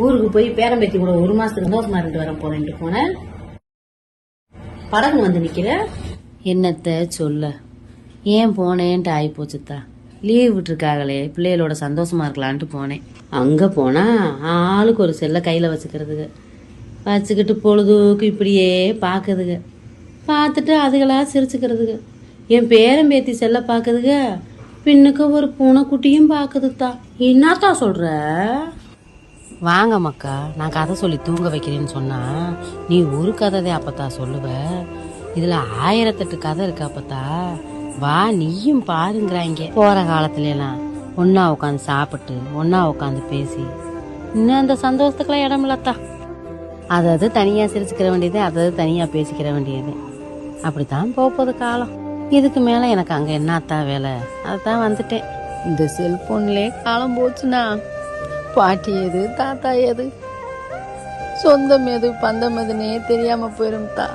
ஊருக்கு போய் பேரம்பேத்தி கூட 1 மாசத்துக்கு சந்தோஷமா இருந்து வர போறேன்ட்டு போனேன். படகு வந்து நிக்கிற. என்னத்த சொல்ல, ஏன் போனேன்ட்டு ஆகி போச்சுத்தா. லீவ் விட்டுருக்காங்களே, பிள்ளைகளோட சந்தோஷமா இருக்கலான்ட்டு போனேன். அங்க போனா ஆளுக்கு ஒரு செல்லை கையில வச்சுக்கிறதுங்க, வச்சுக்கிட்டு பொழுதுக்கு இப்படியே பாக்குதுங்க. பார்த்துட்டு அதுகளா சிரிச்சுக்கிறதுங்க. என் பேரம்பேத்தி செல்ல பாக்குதுங்க, பின்னுக்கு ஒரு பூனைக்குட்டியும் பாக்குதுத்தா. என்னத்தா சொல்ற? வாங்க மக்கா, நான் கதை சொல்லி தூங்க வைக்கிறேன்னு சொன்னா நீ ஒரு கதை அப்பத்தா சொல்லுவ. இதுல 1008 கதை இருக்கு அப்பத்தா. வா நீயும் பாருங்கிறாங்க. போற காலத்துல எல்லாம் ஒன்னா உட்காந்து சாப்பிட்டு ஒன்னா உட்காந்து பேசி இன்னும் அந்த சந்தோஷத்துக்குலாம் இடம் இல்லத்தா. அதாவது தனியா சிரிச்சுக்கிற வேண்டியது, அதாவது தனியா பேசிக்கிற வேண்டியது. அப்படித்தான் போகுது காலம். இதுக்கு மேல எனக்கு அங்க என்னத்தா வேலை? அதான் வந்துட்டேன். இந்த செல்போன்லயே காலம் போச்சுன்னா பாட்டி எது தாத்தா எது சொந்தம் எது பந்தம் எதுன்னே தெரியாம போயிரும் தா.